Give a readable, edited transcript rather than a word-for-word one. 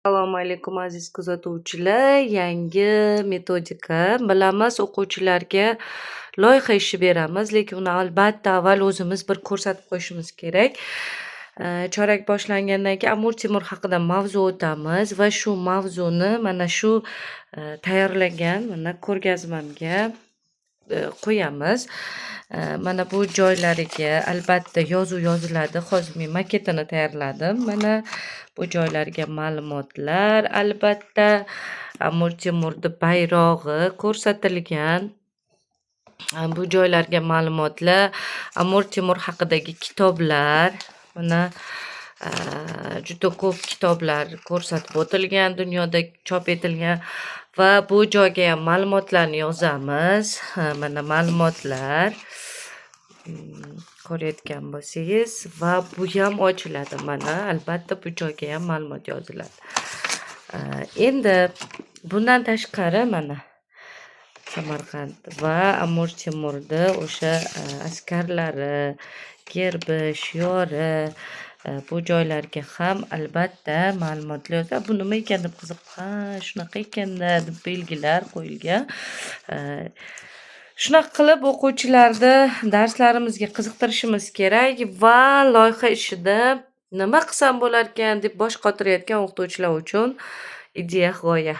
Assalomu alaykum aziz kuzatuvchilar. Yangi metodika. Bilamiz, o'quvchilarga loyiha ishi beramiz, lekin uni albatta avval o'zimiz bir ko'rsatib qo'yishimiz kerak. Chorak boshlangandan keyin Amir Temur haqida mavzu o'tamiz va shu mavzuni mana shu tayyorlagan mana ko'rgazmamga qo'yamiz. Mana bu joylariga albatta yozuv yoziladi. Hozir men maketini tayyorladim. Mana bu joylarga ma'lumotlar, albatta Amir Temurning bayrog'i ko'rsatilgan. Bu joylarga ma'lumotlar, Amir Temur haqidagi kitoblar, mana juda ko'p kitoblar ko'rsatib o'tilgan, dunyoda chop etilgan va bu joyga ham ma'lumotlarni yozamiz. Mana ma'lumotlar ko'rayotgan bo'lsangiz va bu ham ochiladi. Mana albatta bu joyga ham ma'lumot yoziladi. Endi bundan tashqari mana Samarqand va Amir Temurning o'sha askarlari, gerbi, shiori, bu joylarga ham albatta ma'lumotlar yoziladi. Bu nima ekan deb qiziqib, shunaqa ekanda deb belgilar qo'yilgan. Shunaqa qilib o'quvchilarni darslarimizga qiziqtirishimiz kerak va loyiha ishida nima qilsam bo'larkan deb bosh qotirayotgan o'qituvchilar uchun ideya g'oya.